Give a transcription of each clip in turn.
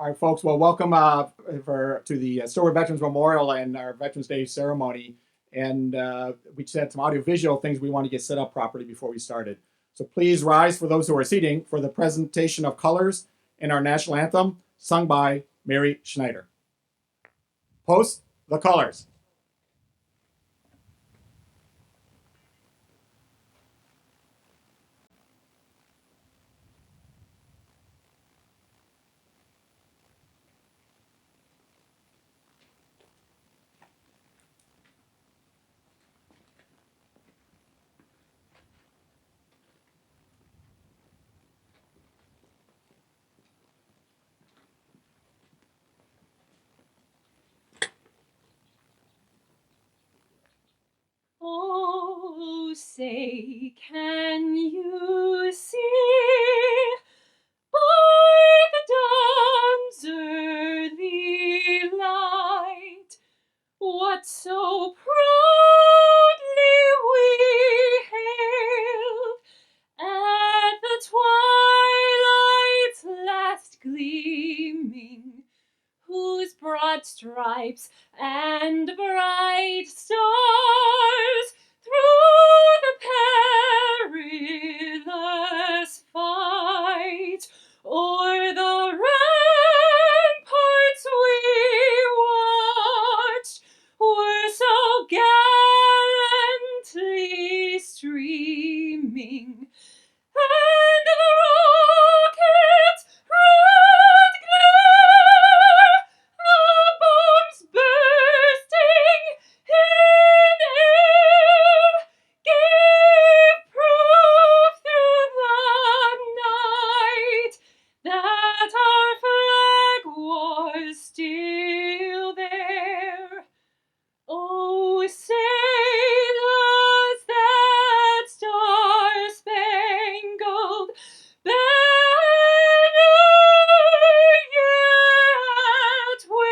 All right, folks. Well, welcome to the Stillwater Veterans Memorial and our Veterans Day ceremony. And we just had some audiovisual things we want to get set up properly before we started. So please rise for those who are seating for the presentation of colors and our national anthem, sung by Mary Schneider. Post the colors. Oh, say, can you see by the dawn's early light what so proudly we hailed at the twilight's last gleaming, whose broad stripes and bright stars through the perilous fight o'er the ramparts we watched were so gallantly streaming, and the rockets' red glare, the bombs bursting in air, gave proof through the night that our flag was still there. Oh, say does that star-spangled banner yet wave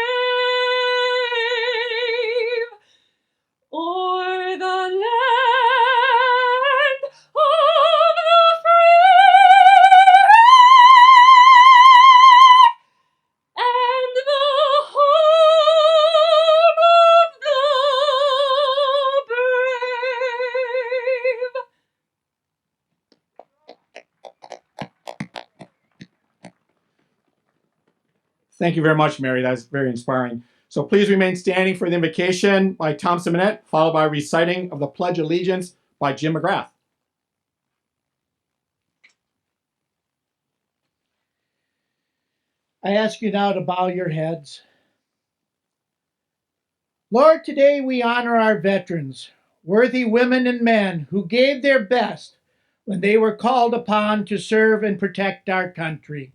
o'er the land of the free and the home of the brave. Thank you very much, Mary. That's very inspiring. So please remain standing for the invocation by Tom Simonet, followed by reciting of the Pledge of Allegiance by Jim McGrath. I ask you now to bow your heads. Lord, today we honor our veterans, worthy women and men who gave their best when they were called upon to serve and protect our country.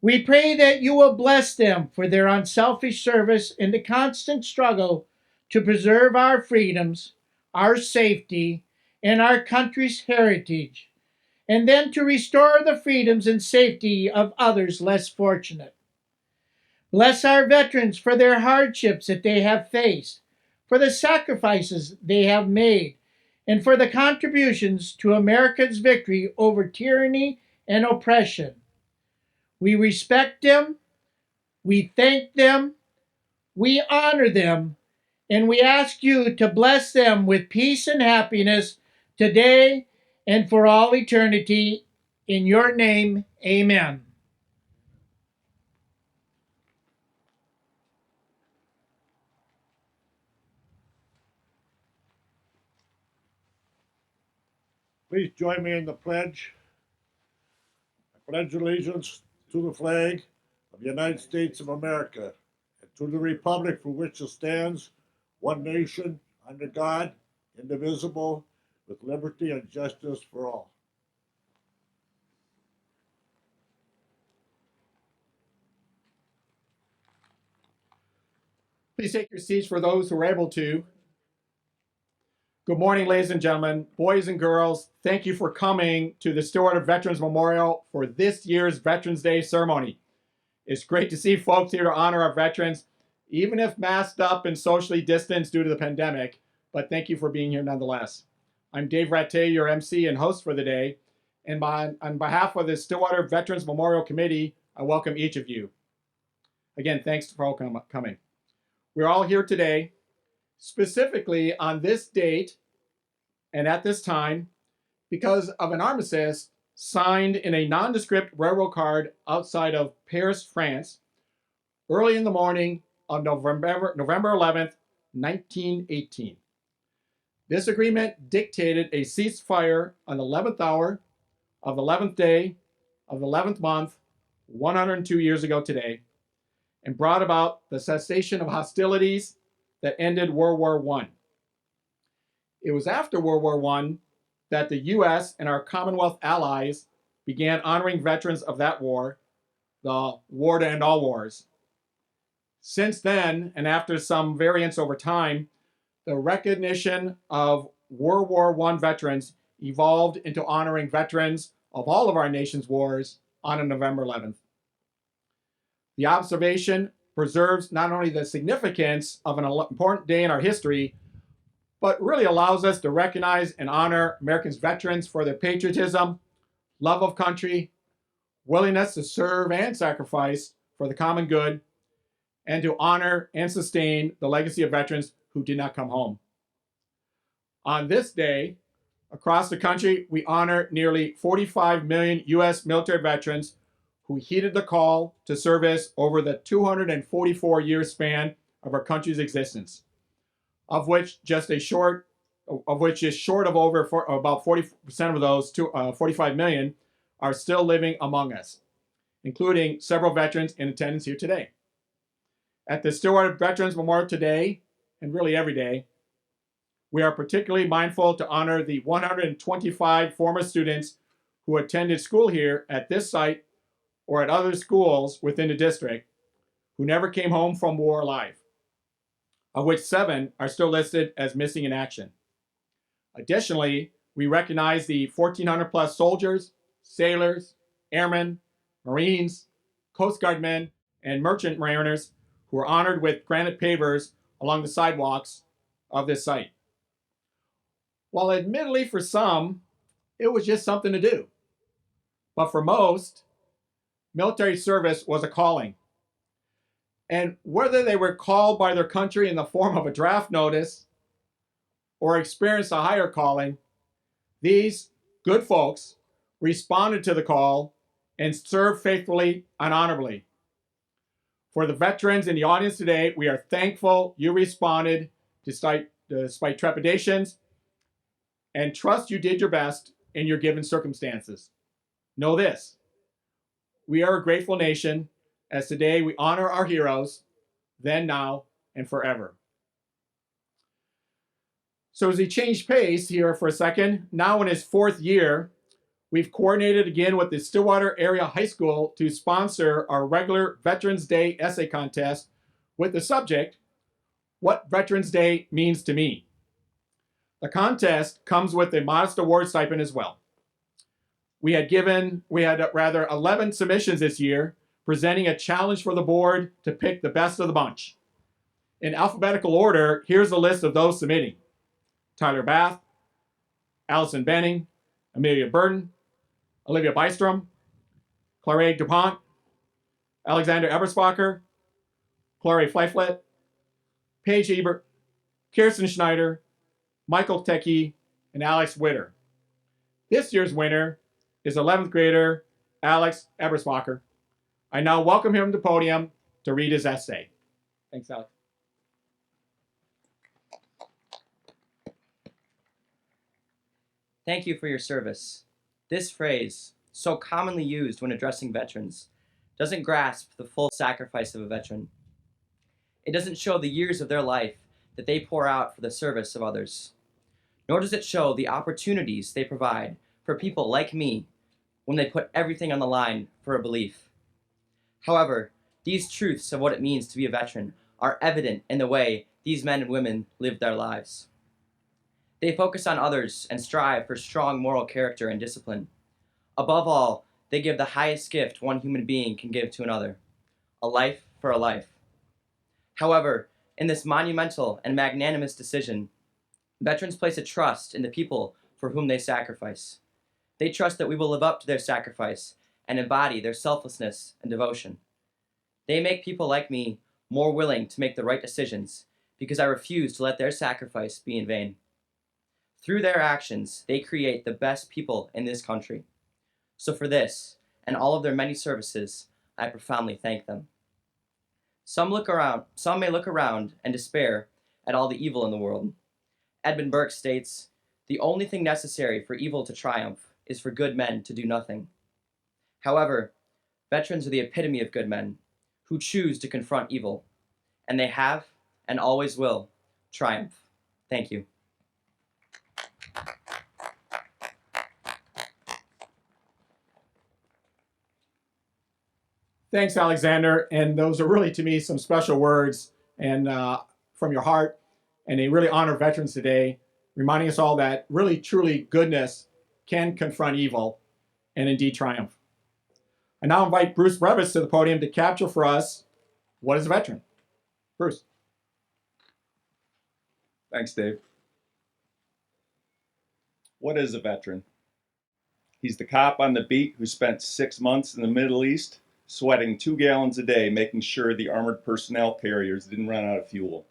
We pray that you will bless them for their unselfish service in the constant struggle to preserve our freedoms, our safety, and our country's heritage, and then to restore the freedoms and safety of others less fortunate. Bless our veterans for their hardships that they have faced, for the sacrifices they have made, and for the contributions to America's victory over tyranny and oppression. We respect them, we thank them, we honor them, and we ask you to bless them with peace and happiness today and for all eternity. In your name, amen. Please join me in the pledge. I pledge allegiance to the flag of the United States of America and to the republic for which it stands, one nation, under God, indivisible, with liberty and justice for all. Please take your seats for those who are able to. Good morning, ladies and gentlemen, boys and girls. Thank you for coming to the Stillwater Veterans Memorial for this year's Veterans Day ceremony. It's great to see folks here to honor our veterans, even if masked up and socially distanced due to the pandemic, but thank you for being here nonetheless. I'm Dave Ratte, your MC and host for the day, and on behalf of the Stillwater Veterans Memorial Committee, I welcome each of you. Again, thanks for all coming. We're all here today, specifically on this date and at this time, because of an armistice signed in a nondescript railroad card outside of Paris, France, early in the morning of November 11th, 1918. This agreement dictated a ceasefire on the 11th hour of the 11th day of the 11th month, 102 years ago today, and brought about the cessation of hostilities that ended World War I. It was after World War I that the U.S. and our Commonwealth allies began honoring veterans of that war, the war to end all wars. Since then, and after some variance over time, the recognition of World War I veterans evolved into honoring veterans of all of our nation's wars on November 11th. The observation preserves not only the significance of an important day in our history, but really allows us to recognize and honor Americans' veterans for their patriotism, love of country, willingness to serve and sacrifice for the common good, and to honor and sustain the legacy of veterans who did not come home. On this day, across the country, we honor nearly 45 million U.S. military veterans who heeded the call to service over the 244-year span of our country's existence, of which is short of over about 40% of those 45 million are still living among us, including several veterans in attendance here today. At the Stillwater Veterans Memorial today, and really every day, we are particularly mindful to honor the 125 former students who attended school here at this site or at other schools within the district who never came home from war alive, of which 7 are still listed as missing in action. Additionally, we recognize the 1,400 plus soldiers, sailors, airmen, Marines, Coast Guard men, and merchant mariners who were honored with granite pavers along the sidewalks of this site. While admittedly for some, it was just something to do. But for most, military service was a calling. And whether they were called by their country in the form of a draft notice or experienced a higher calling, these good folks responded to the call and served faithfully and honorably. For the veterans in the audience today, we are thankful you responded despite trepidations and trust you did your best in your given circumstances. Know this, we are a grateful nation, as today we honor our heroes, then, now, and forever. So as he changed pace here for a second, now in his 4th year, we've coordinated again with the Stillwater Area High School to sponsor our regular Veterans Day essay contest with the subject, What Veterans Day Means to Me. The contest comes with a modest award stipend as well. We had 11 submissions this year, presenting a challenge for the board to pick the best of the bunch. In alphabetical order, here's a list of those submitting: Tyler Bath, Allison Benning, Amelia Burton, Olivia Bystrom, Claire DuPont, Alexander Eberspacher, Claire Fleiflet, Paige Ebert, Kirsten Schneider, Michael Techie, and Alex Witter. This year's winner is 11th grader Alex Eberspacher. I now welcome him to the podium to read his essay. Thanks, Alex. Thank you for your service. This phrase, so commonly used when addressing veterans, doesn't grasp the full sacrifice of a veteran. It doesn't show the years of their life that they pour out for the service of others. Nor does it show the opportunities they provide for people like me when they put everything on the line for a belief. However, these truths of what it means to be a veteran are evident in the way these men and women live their lives. They focus on others and strive for strong moral character and discipline. Above all, they give the highest gift one human being can give to another, a life for a life. However, in this monumental and magnanimous decision, veterans place a trust in the people for whom they sacrifice. They trust that we will live up to their sacrifice and embody their selflessness and devotion. They make people like me more willing to make the right decisions because I refuse to let their sacrifice be in vain. Through their actions, they create the best people in this country. So for this, and all of their many services, I profoundly thank them. Some may look around and despair at all the evil in the world. Edmund Burke states, "The only thing necessary for evil to triumph is for good men to do nothing." However, veterans are the epitome of good men who choose to confront evil, and they have, and always will, triumph. Thank you. Thanks, Alexander. And those are really, to me, some special words and from your heart. And they really honor veterans today, reminding us all that really, truly goodness can confront evil and indeed triumph. I now invite Bruce Brevitz to the podium to capture for us what is a veteran. Bruce. Thanks, Dave. What is a veteran? He's the cop on the beat who spent 6 months in the Middle East sweating 2 gallons a day making sure the armored personnel carriers didn't run out of fuel.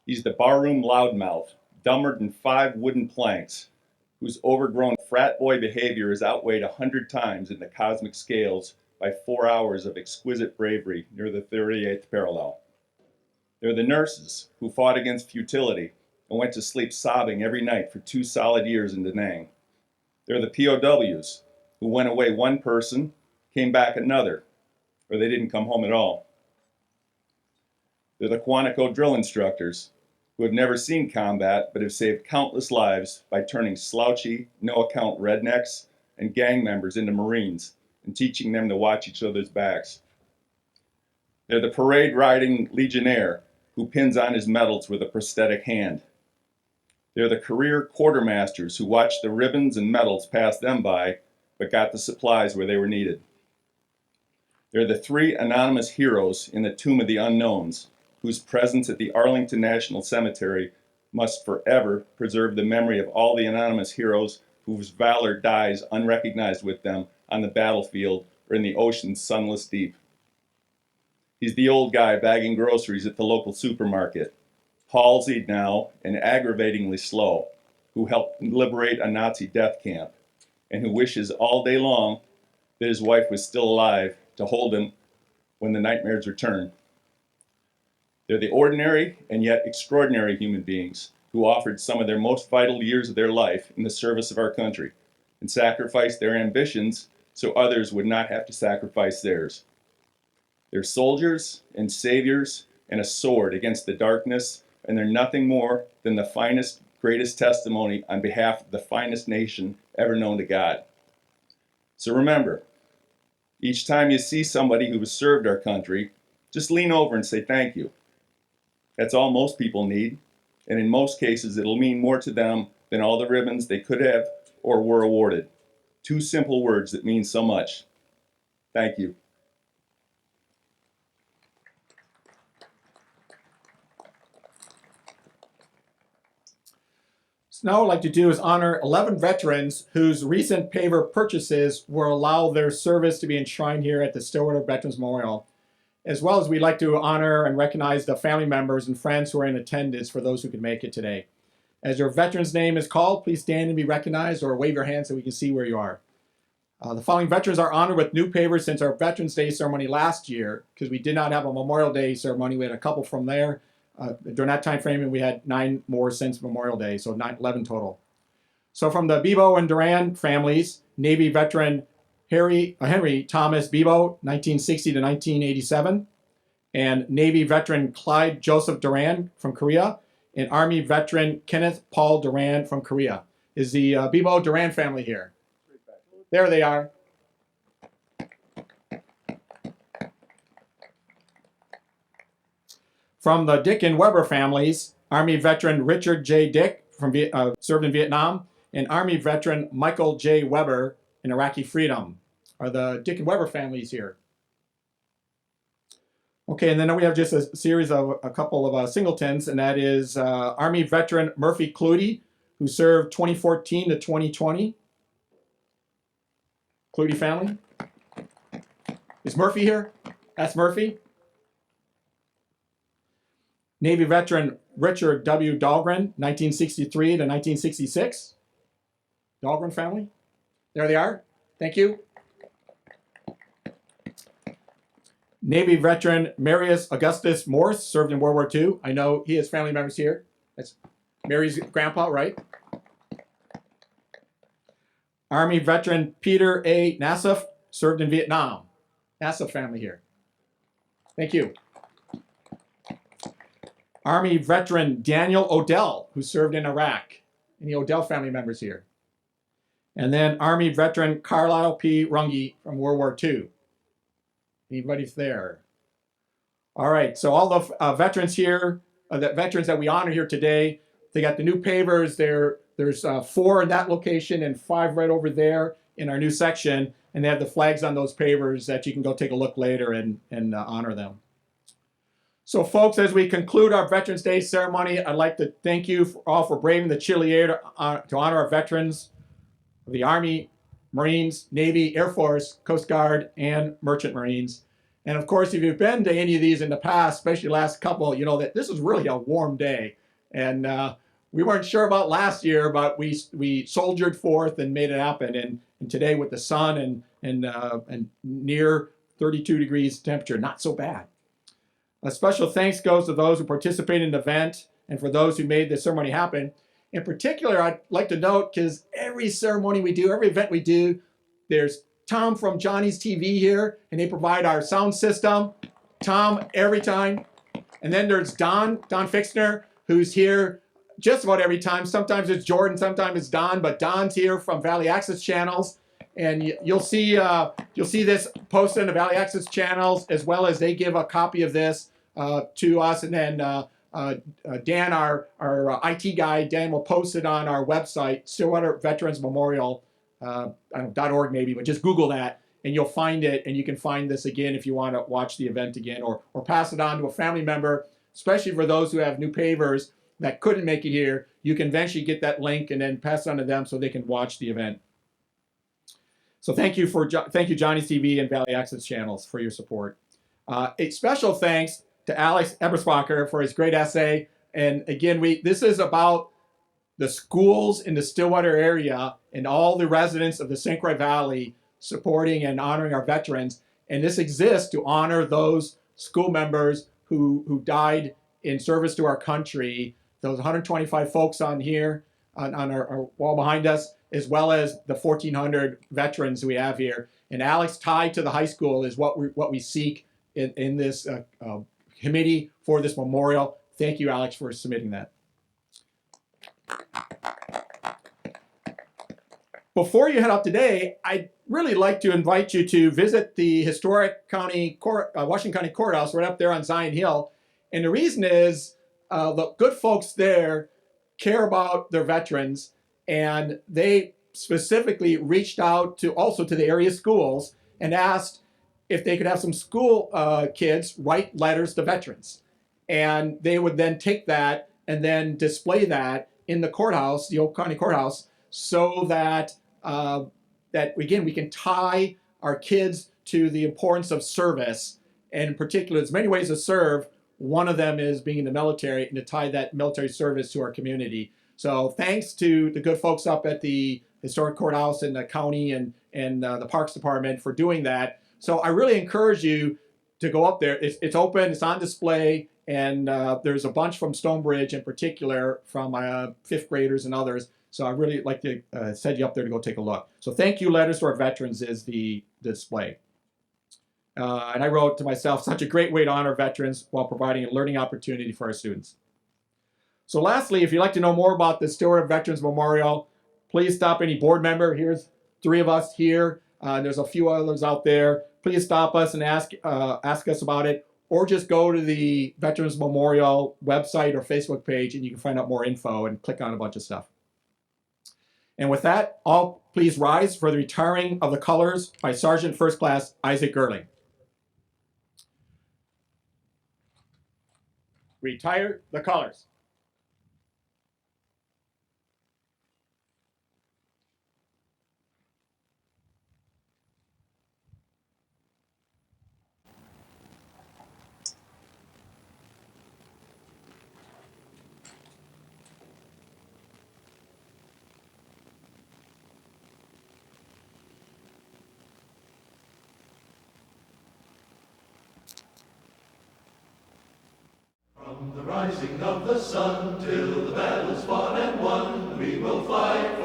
He's the barroom loudmouth, dumber than 5 wooden planks, whose overgrown frat boy behavior is outweighed 100 times in the cosmic scales by 4 hours of exquisite bravery near the 38th parallel. They're the nurses who fought against futility and went to sleep sobbing every night for 2 solid years in Da Nang. They're the POWs who went away one person, came back another, or they didn't come home at all. They're the Quantico drill instructors who have never seen combat but have saved countless lives by turning slouchy, no-account rednecks and gang members into Marines and teaching them to watch each other's backs. They're the parade-riding legionnaire who pins on his medals with a prosthetic hand. They're the career quartermasters who watched the ribbons and medals pass them by but got the supplies where they were needed. They're the 3 anonymous heroes in the Tomb of the Unknowns, whose presence at the Arlington National Cemetery must forever preserve the memory of all the anonymous heroes whose valor dies unrecognized with them on the battlefield or in the ocean's sunless deep. He's the old guy bagging groceries at the local supermarket, palsied now and aggravatingly slow, who helped liberate a Nazi death camp, and who wishes all day long that his wife was still alive to hold him when the nightmares return. They're the ordinary and yet extraordinary human beings who offered some of their most vital years of their life in the service of our country and sacrificed their ambitions so others would not have to sacrifice theirs. They're soldiers and saviors and a sword against the darkness, and they're nothing more than the finest, greatest testimony on behalf of the finest nation ever known to God. So remember, each time you see somebody who has served our country, just lean over and say thank you. That's all most people need, and in most cases it'll mean more to them than all the ribbons they could have or were awarded. 2 simple words that mean so much. Thank you. So now what I'd like to do is honor 11 veterans whose recent paver purchases will allow their service to be enshrined here at the Stillwater Veterans Memorial, as well as we'd like to honor and recognize the family members and friends who are in attendance for those who could make it today. As your veteran's name is called, please stand and be recognized or wave your hand so we can see where you are. The following veterans are honored with new pavers since our Veterans Day ceremony last year, because we did not have a Memorial Day ceremony. We had a couple from there during that time frame, and we had 9 more since Memorial Day, so 11 total. So from the Bebo and Duran families, Navy veteran Henry Thomas Bebo, 1960 to 1987, and Navy veteran Clyde Joseph Duran from Korea, and Army veteran Kenneth Paul Duran from Korea. Is the Bebo Duran family here? There they are. From the Dick and Weber families, Army veteran Richard J. Dick from served in Vietnam, and Army veteran Michael J. Weber in Iraqi Freedom. Are the Dick and Weber families here? Okay, and then we have just a series of a couple of singletons, and that is Army veteran Murphy Clutie, who served 2014 to 2020. Clutie family. Is Murphy here? S. Murphy. Navy veteran Richard W. Dahlgren, 1963 to 1966. Dahlgren family. There they are. Thank you. Navy veteran Marius Augustus Morse served in World War II. I know he has family members here. That's Mary's grandpa, right? Army veteran Peter A. Nassif served in Vietnam. Nassif family here. Thank you. Army veteran Daniel Odell, who served in Iraq. Any Odell family members here? And then Army veteran Carlisle P. Runge from World War II. Anybody there? All right, so all the veterans here, the veterans that we honor here today, they got the new pavers. There's 4 in that location and 5 right over there in our new section. And they have the flags on those pavers that you can go take a look later and honor them. So folks, as we conclude our Veterans Day ceremony, I'd like to thank you all for braving the chilly air to honor our veterans of the Army, Marines, Navy, Air Force, Coast Guard, and Merchant Marines. And of course, if you've been to any of these in the past, especially the last couple, you know that this is really a warm day. And we weren't sure about last year, but we soldiered forth and made it happen. And today with the sun and near 32 degrees temperature, not so bad. A special thanks goes to those who participated in the event and for those who made the ceremony happen. In particular, I'd like to note, because every ceremony we do, every event we do, there's Tom from Johnny's TV here, and they provide our sound system. Tom, every time. And then there's Don Fixner, who's here just about every time. Sometimes it's Jordan, sometimes it's Don, but Don's here from Valley Access Channels. And you'll see this posted on the Valley Access Channels, as well as they give a copy of this to us. And then Dan, our IT guy, Dan will post it on our website, Stillwater Veterans Memorial, .org maybe, but just Google that and you'll find it. And you can find this again if you want to watch the event again, or pass it on to a family member, especially for those who have new pavers that couldn't make it here. You can eventually get that link and then pass it on to them so they can watch the event. So thank you, Johnny's TV and Valley Access Channels, for your support. A special thanks to Alex Eberspacher for his great essay. And again, this is about the schools in the Stillwater area and all the residents of the St. Croix Valley supporting and honoring our veterans. And this exists to honor those school members who died in service to our country. Those 125 folks on here, on our wall behind us, as well as the 1,400 veterans we have here. And Alex, tied to the high school, is what we seek in this committee for this memorial. Thank you, Alex, for submitting that. Before you head out today, I'd really like to invite you to visit the historic Washington County Courthouse right up there on Zion Hill. And the reason is the good folks there care about their veterans, and they specifically reached out to the area schools and asked if they could have some school kids write letters to veterans. And they would then take that and then display that in the courthouse, the Old County Courthouse, so that again, we can tie our kids to the importance of service. And in particular, there's many ways to serve. One of them is being in the military, and to tie that military service to our community. So thanks to the good folks up at the Historic Courthouse and the county and the Parks Department for doing that. So I really encourage you to go up there. It's open, it's on display, and there's a bunch from Stonebridge in particular, from 5th graders and others. So I really like to send you up there to go take a look. So thank you letters to our veterans is the display. And I wrote to myself, such a great way to honor veterans while providing a learning opportunity for our students. So lastly, if you'd like to know more about the Stillwater Veterans Memorial, please stop any board member. Here's 3 of us here. There's a few others out there. Please stop us and ask us about it, or just go to the Veterans Memorial website or Facebook page and you can find out more info and click on a bunch of stuff. And with that, all please rise for the retiring of the colors by Sergeant First Class Isaac Gerling. Retire the colors. the rising of the sun till the battle's fought and won, we will fight